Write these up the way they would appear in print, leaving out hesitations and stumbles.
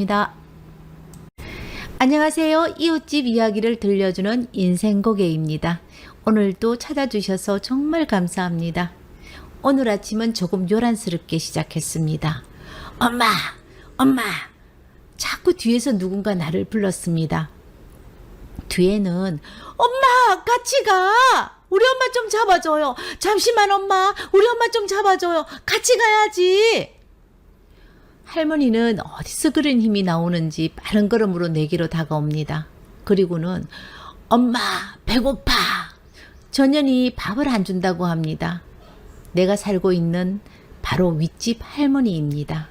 입니다. 안녕하세요. 이웃집 이야기를 들려주는 인생고개입니다. 오늘도 찾아주셔서 정말 감사합니다. 오늘 아침은 조금 요란스럽게 시작했습니다. 엄마! 자꾸 뒤에서 누군가 나를 불렀습니다. 뒤에는 엄마 같이 가! 우리 엄마 좀 잡아줘요. 잠시만 엄마, 우리 엄마 좀 잡아줘요. 같이 가야지. 할머니는 어디서 그런 힘이 나오는지 빠른 걸음으로 내게로 다가옵니다. 그리고는 엄마 배고파. 전현이 밥을 안 준다고 합니다. 내가 살고 있는 바로 윗집 할머니입니다.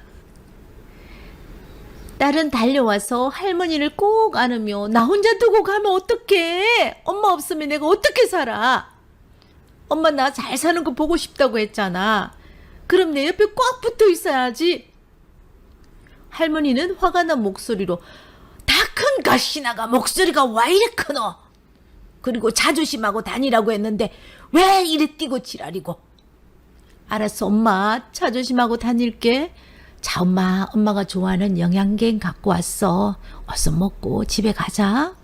딸은 달려와서 할머니를 꼭 안으며 나 혼자 두고 가면 어떡해? 엄마 없으면 내가 어떻게 살아? 엄마 나 잘 사는 거 보고 싶다고 했잖아. 그럼 내 옆에 꼭 붙어 있어야지. 할머니는 화가 난 목소리로 다 큰 가시나가 목소리가 왜 이래 크노? 그리고 자존심하고 다니라고 했는데 왜 이래 뛰고 지랄이고? 알았어 엄마, 자존심하고 다닐게. 자 엄마가 좋아하는 영양갱 갖고 왔어. 어서 먹고 집에 가자.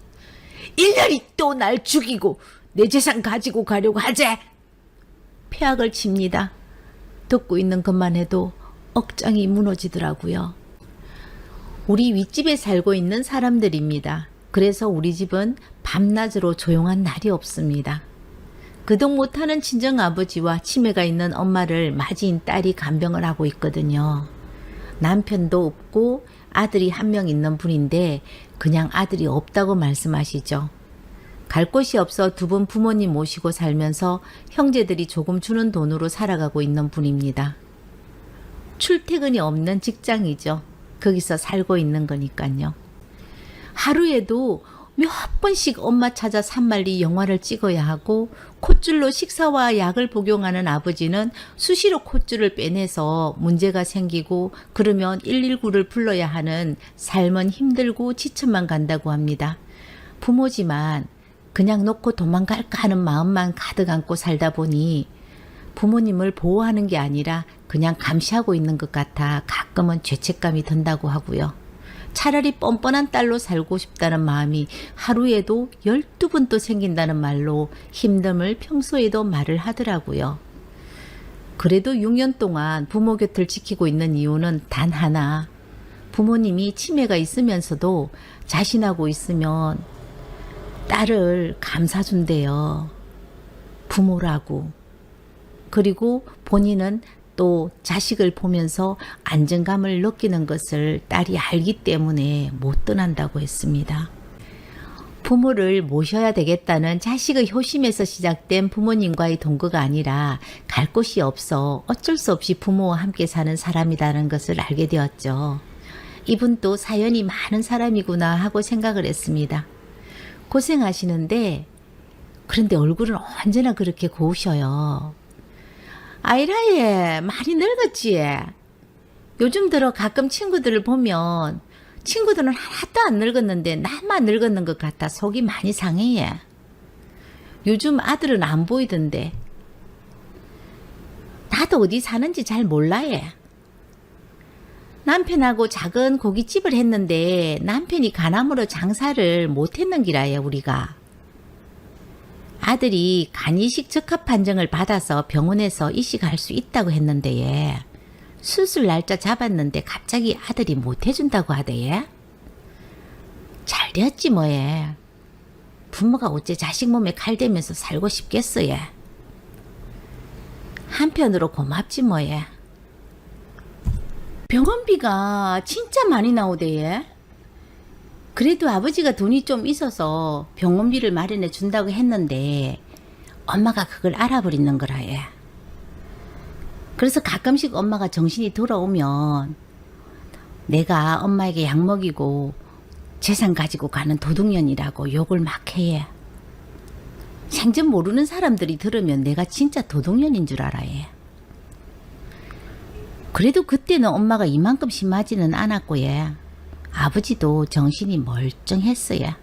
일년이 또 날 죽이고 내 재산 가지고 가려고 하재. 폐악을 칩니다. 듣고 있는 것만 해도 억장이 무너지더라고요. 우리 윗집에 살고 있는 사람들입니다. 그래서 우리 집은 밤낮으로 조용한 날이 없습니다. 그동 못하는 친정아버지와 치매가 있는 엄마를 맞이인 딸이 간병을 하고 있거든요. 남편도 없고 아들이 한 명 있는 분인데 그냥 아들이 없다고 말씀하시죠. 갈 곳이 없어 두 분 부모님 모시고 살면서 형제들이 조금 주는 돈으로 살아가고 있는 분입니다. 출퇴근이 없는 직장이죠. 거기서 살고 있는 거니까요. 하루에도 몇 번씩 엄마 찾아 산만리 영화를 찍어야 하고 콧줄로 식사와 약을 복용하는 아버지는 수시로 콧줄을 빼내서 문제가 생기고 그러면 119를 불러야 하는 삶은 힘들고 지쳐만 간다고 합니다. 부모지만 그냥 놓고 도망갈까 하는 마음만 가득 안고 살다 보니 부모님을 보호하는 게 아니라 그냥 감시하고 있는 것 같아 가끔은 죄책감이 든다고 하고요. 차라리 뻔뻔한 딸로 살고 싶다는 마음이 하루에도 12번 또 생긴다는 말로 힘듦을 평소에도 말을 하더라고요. 그래도 6년 동안 부모 곁을 지키고 있는 이유는 단 하나. 부모님이 치매가 있으면서도 자신하고 있으면 딸을 감싸준대요. 부모라고. 그리고 본인은 또 자식을 보면서 안정감을 느끼는 것을 딸이 알기 때문에 못 떠난다고 했습니다. 부모를 모셔야 되겠다는 자식의 효심에서 시작된 부모님과의 동거가 아니라 갈 곳이 없어 어쩔 수 없이 부모와 함께 사는 사람이라는 것을 알게 되었죠. 이분도 사연이 많은 사람이구나 하고 생각을 했습니다. 고생하시는데 그런데 얼굴은 언제나 그렇게 고우셔요. 아이라예 많이 늙었지. 요즘 들어 가끔 친구들을 보면 친구들은 하나도 안 늙었는데 나만 늙었는 것 같아 속이 많이 상해. 요즘 아들은 안 보이던데 나도 어디 사는지 잘 몰라. 남편하고 작은 고깃집을 했는데 남편이 간암으로 장사를 못했는 기라예 우리가. 아들이 간이식 적합 판정을 받아서 병원에서 이식할 수 있다고 했는데 수술 날짜 잡았는데 갑자기 아들이 못 해준다고 하대예. 잘 되었지 뭐예. 부모가 어째 자식 몸에 칼 대면서 살고 싶겠어예. 한편으로 고맙지 뭐예. 병원비가 진짜 많이 나오대예. 그래도 아버지가 돈이 좀 있어서 병원비를 마련해 준다고 했는데 엄마가 그걸 알아버리는 거라 해. 그래서 가끔씩 엄마가 정신이 돌아오면 내가 엄마에게 약 먹이고 재산 가지고 가는 도둑년이라고 욕을 막 해. 생전 모르는 사람들이 들으면 내가 진짜 도둑년인 줄 알아 해. 그래도 그때는 엄마가 이만큼 심하지는 않았고 예. 아버지도 정신이 멀쩡했어요.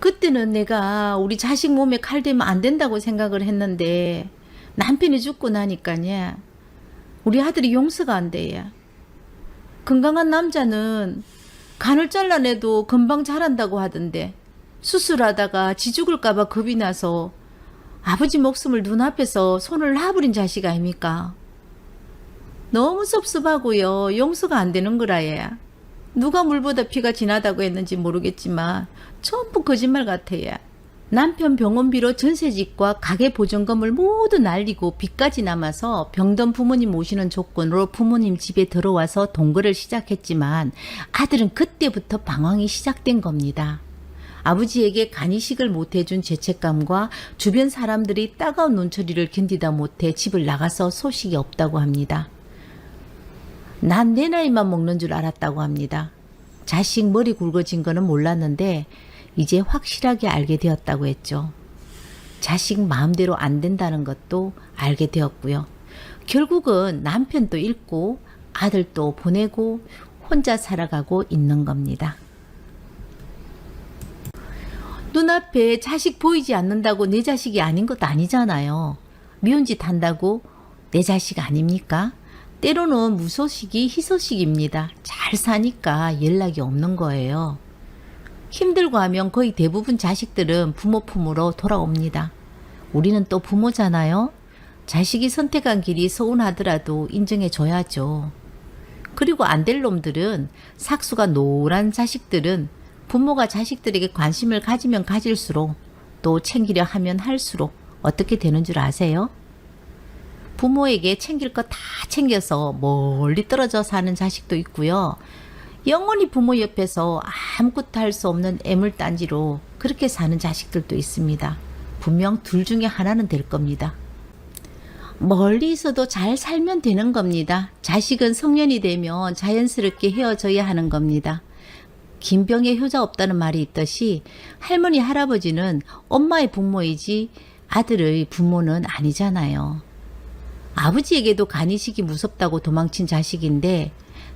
그때는 내가 우리 자식 몸에 칼 대면 안 된다고 생각을 했는데 남편이 죽고 나니까요. 우리 아들이 용서가 안 돼요. 건강한 남자는 간을 잘라내도 금방 자란다고 하던데 수술하다가 지 죽을까봐 겁이 나서 아버지 목숨을 눈앞에서 손을 놔버린 자식 아닙니까? 너무 섭섭하고요. 용서가 안 되는 거라예. 누가 물보다 피가 진하다고 했는지 모르겠지만 전부 거짓말 같아요. 남편 병원비로 전세집과 가게 보증금을 모두 날리고 빚까지 남아서 병든 부모님 모시는 조건으로 부모님 집에 들어와서 동거를 시작했지만 아들은 그때부터 방황이 시작된 겁니다. 아버지에게 간이식을 못해준 죄책감과 주변 사람들이 따가운 눈초리를 견디다 못해 집을 나가서 소식이 없다고 합니다. 난 내 나이만 먹는 줄 알았다고 합니다. 자식 머리 굵어진 거는 몰랐는데 이제 확실하게 알게 되었다고 했죠. 자식 마음대로 안 된다는 것도 알게 되었고요. 결국은 남편도 잃고 아들도 보내고 혼자 살아가고 있는 겁니다. 눈앞에 자식 보이지 않는다고 내 자식이 아닌 것도 아니잖아요. 미운 짓 한다고 내 자식 아닙니까? 때로는 무소식이 희소식입니다. 잘 사니까 연락이 없는 거예요. 힘들고 하면 거의 대부분 자식들은 부모 품으로 돌아옵니다. 우리는 또 부모잖아요. 자식이 선택한 길이 서운하더라도 인정해줘야죠. 그리고 안 될 놈들은 삭수가 노란 자식들은 부모가 자식들에게 관심을 가지면 가질수록 또 챙기려 하면 할수록 어떻게 되는 줄 아세요? 부모에게 챙길 거 다 챙겨서 멀리 떨어져 사는 자식도 있고요. 영원히 부모 옆에서 아무것도 할 수 없는 애물단지로 그렇게 사는 자식들도 있습니다. 분명 둘 중에 하나는 될 겁니다. 멀리 있어도 잘 살면 되는 겁니다. 자식은 성년이 되면 자연스럽게 헤어져야 하는 겁니다. 긴병에 효자 없다는 말이 있듯이 할머니 할아버지는 엄마의 부모이지 아들의 부모는 아니잖아요. 아버지에게도 간이식이 무섭다고 도망친 자식인데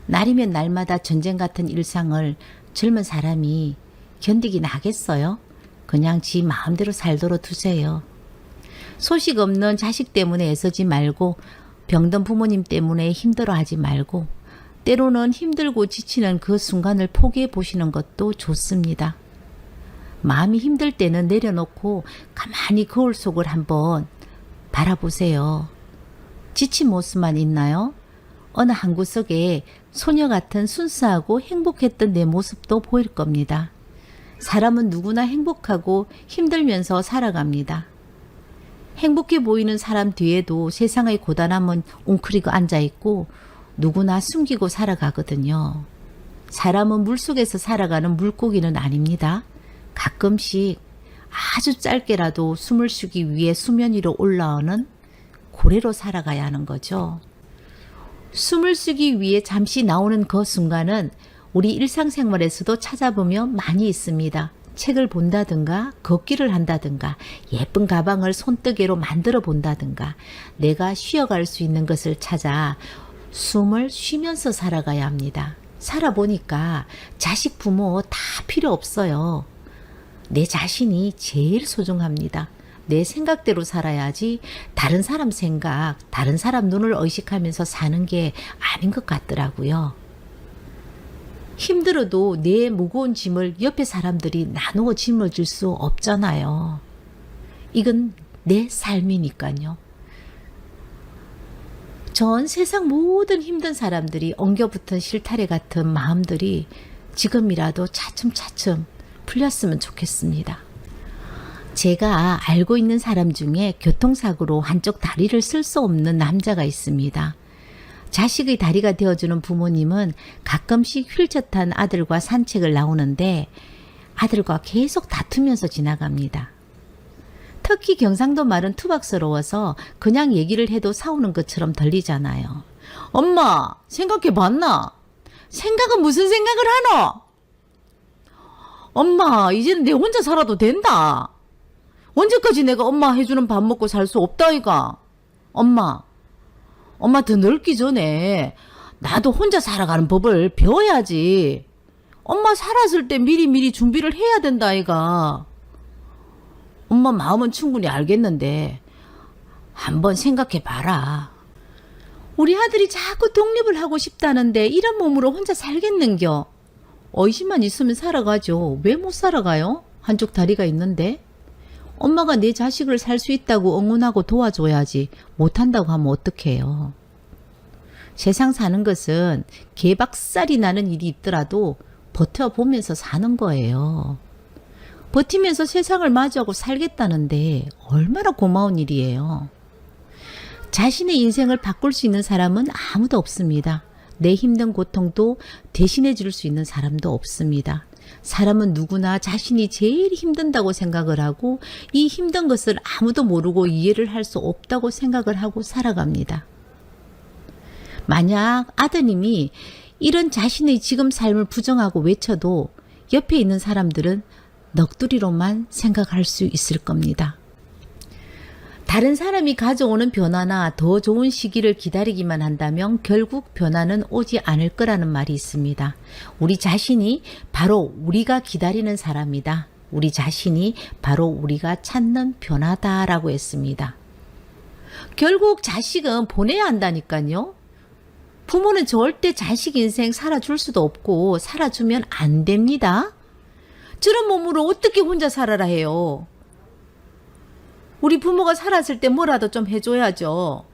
날이면 날마다 전쟁 같은 일상을 젊은 사람이 견디긴 하겠어요? 그냥 지 마음대로 살도록 두세요. 소식 없는 자식 때문에 애쓰지 말고 병든 부모님 때문에 힘들어하지 말고 때로는 힘들고 지치는 그 순간을 포기해 보시는 것도 좋습니다. 마음이 힘들 때는 내려놓고 가만히 거울 속을 한번 바라보세요. 지친 모습만 있나요? 어느 한 구석에 소녀 같은 순수하고 행복했던 내 모습도 보일 겁니다. 사람은 누구나 행복하고 힘들면서 살아갑니다. 행복해 보이는 사람 뒤에도 세상의 고단함은 웅크리고 앉아있고 누구나 숨기고 살아가거든요. 사람은 물속에서 살아가는 물고기는 아닙니다. 가끔씩 아주 짧게라도 숨을 쉬기 위해 수면 위로 올라오는 고래로 살아가야 하는 거죠. 숨을 쉬기 위해 잠시 나오는 그 순간은 우리 일상생활에서도 찾아보면 많이 있습니다. 책을 본다든가 걷기를 한다든가 예쁜 가방을 손뜨개로 만들어 본다든가 내가 쉬어갈 수 있는 것을 찾아 숨을 쉬면서 살아가야 합니다. 살아보니까 자식 부모 다 필요 없어요. 내 자신이 제일 소중합니다. 내 생각대로 살아야지 다른 사람 생각, 다른 사람 눈을 의식하면서 사는 게 아닌 것 같더라고요. 힘들어도 내 무거운 짐을 옆에 사람들이 나누어 짊어질 수 없잖아요. 이건 내 삶이니까요. 전 세상 모든 힘든 사람들이 엉겨붙은 실타래 같은 마음들이 지금이라도 차츰차츰 풀렸으면 좋겠습니다. 제가 알고 있는 사람 중에 교통사고로 한쪽 다리를 쓸 수 없는 남자가 있습니다. 자식의 다리가 되어주는 부모님은 가끔씩 휠체어 탄 아들과 산책을 나오는데 아들과 계속 다투면서 지나갑니다. 특히 경상도 말은 투박스러워서 그냥 얘기를 해도 싸우는 것처럼 들리잖아요. 엄마, 생각해봤나? 생각은 무슨 생각을 하노? 엄마, 이제는 내 혼자 살아도 된다. 언제까지 내가 엄마 해주는 밥 먹고 살 수 없다이가? 엄마 더 늙기 전에 나도 혼자 살아가는 법을 배워야지. 엄마 살았을 때 미리미리 준비를 해야 된다 아이가. 엄마 마음은 충분히 알겠는데 한번 생각해 봐라. 우리 아들이 자꾸 독립을 하고 싶다는데 이런 몸으로 혼자 살겠는겨? 의심만 있으면 살아가죠. 왜 못 살아가요? 한쪽 다리가 있는데. 엄마가 내 자식을 살 수 있다고 응원하고 도와줘야지 못한다고 하면 어떡해요. 세상 사는 것은 개박살이 나는 일이 있더라도 버텨보면서 사는 거예요. 버티면서 세상을 마주하고 살겠다는데 얼마나 고마운 일이에요. 자신의 인생을 바꿀 수 있는 사람은 아무도 없습니다. 내 힘든 고통도 대신해 줄 수 있는 사람도 없습니다. 사람은 누구나 자신이 제일 힘든다고 생각을 하고 이 힘든 것을 아무도 모르고 이해를 할 수 없다고 생각을 하고 살아갑니다. 만약 아드님이 이런 자신의 지금 삶을 부정하고 외쳐도 옆에 있는 사람들은 넋두리로만 생각할 수 있을 겁니다. 다른 사람이 가져오는 변화나 더 좋은 시기를 기다리기만 한다면 결국 변화는 오지 않을 거라는 말이 있습니다. 우리 자신이 바로 우리가 기다리는 사람이다. 우리 자신이 바로 우리가 찾는 변화다라고 했습니다. 결국 자식은 보내야 한다니까요. 부모는 절대 자식 인생 살아줄 수도 없고 살아주면 안 됩니다. 저런 몸으로 어떻게 혼자 살아라 해요. 우리 부모가 살았을 때 뭐라도 좀 해줘야죠.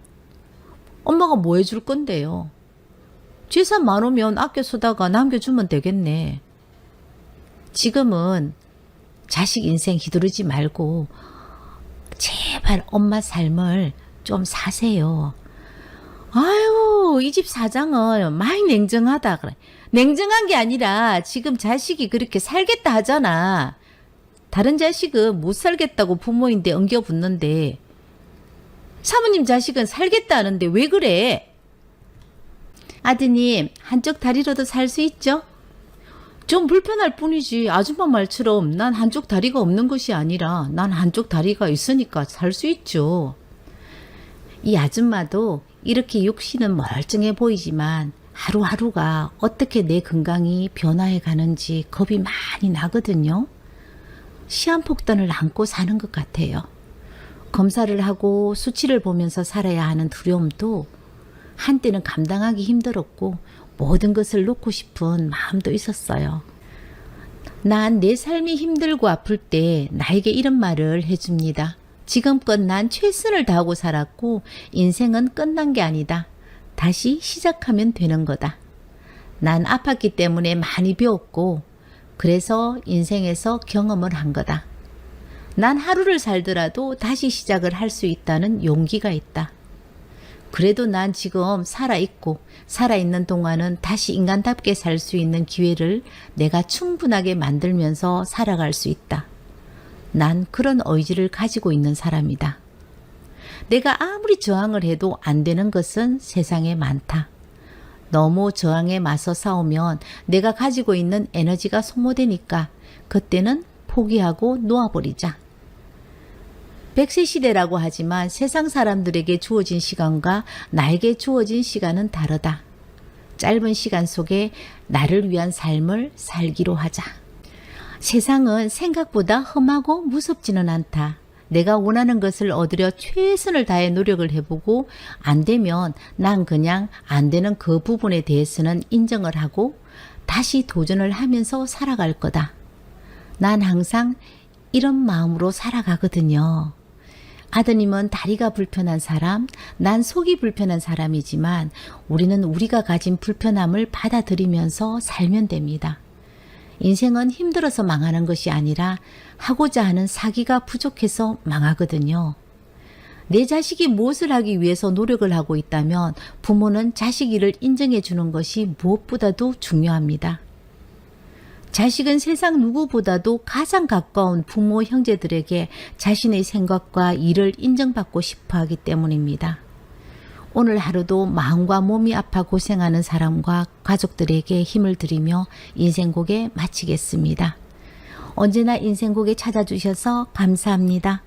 엄마가 뭐 해줄 건데요. 재산 많으면 아껴 쓰다가 남겨주면 되겠네. 지금은 자식 인생 휘두르지 말고 제발 엄마 삶을 좀 사세요. 아유, 이 집 사장은 많이 냉정하다 그래. 냉정한 게 아니라 지금 자식이 그렇게 살겠다 하잖아. 다른 자식은 못 살겠다고 부모인데 엉겨붙는데 사모님 자식은 살겠다 하는데 왜 그래? 아드님, 한쪽 다리로도 살 수 있죠? 좀 불편할 뿐이지. 아줌마 말처럼 난 한쪽 다리가 없는 것이 아니라 난 한쪽 다리가 있으니까 살 수 있죠. 이 아줌마도 이렇게 육신은 멀쩡해 보이지만 하루하루가 어떻게 내 건강이 변화해 가는지 겁이 많이 나거든요. 시한폭탄을 안고 사는 것 같아요. 검사를 하고 수치를 보면서 살아야 하는 두려움도 한때는 감당하기 힘들었고 모든 것을 놓고 싶은 마음도 있었어요. 난 내 삶이 힘들고 아플 때 나에게 이런 말을 해줍니다. 지금껏 난 최선을 다하고 살았고 인생은 끝난 게 아니다. 다시 시작하면 되는 거다. 난 아팠기 때문에 많이 배웠고 그래서 인생에서 경험을 한 거다. 난 하루를 살더라도 다시 시작을 할 수 있다는 용기가 있다. 그래도 난 지금 살아있고 살아있는 동안은 다시 인간답게 살 수 있는 기회를 내가 충분하게 만들면서 살아갈 수 있다. 난 그런 의지를 가지고 있는 사람이다. 내가 아무리 저항을 해도 안 되는 것은 세상에 많다. 너무 저항에 맞서 싸우면 내가 가지고 있는 에너지가 소모되니까 그때는 포기하고 놓아버리자. 100세 시대라고 하지만 세상 사람들에게 주어진 시간과 나에게 주어진 시간은 다르다. 짧은 시간 속에 나를 위한 삶을 살기로 하자. 세상은 생각보다 험하고 무섭지는 않다. 내가 원하는 것을 얻으려 최선을 다해 노력을 해보고 안 되면 난 그냥 안 되는 그 부분에 대해서는 인정을 하고 다시 도전을 하면서 살아갈 거다. 난 항상 이런 마음으로 살아가거든요. 아드님은 다리가 불편한 사람, 난 속이 불편한 사람이지만 우리는 우리가 가진 불편함을 받아들이면서 살면 됩니다. 인생은 힘들어서 망하는 것이 아니라 하고자 하는 사기가 부족해서 망하거든요. 내 자식이 무엇을 하기 위해서 노력을 하고 있다면 부모는 자식 일을 인정해 주는 것이 무엇보다도 중요합니다. 자식은 세상 누구보다도 가장 가까운 부모 형제들에게 자신의 생각과 일을 인정받고 싶어 하기 때문입니다. 오늘 하루도 마음과 몸이 아파 고생하는 사람과 가족들에게 힘을 드리며 인생곡에 마치겠습니다. 언제나 인생곡에 찾아주셔서 감사합니다.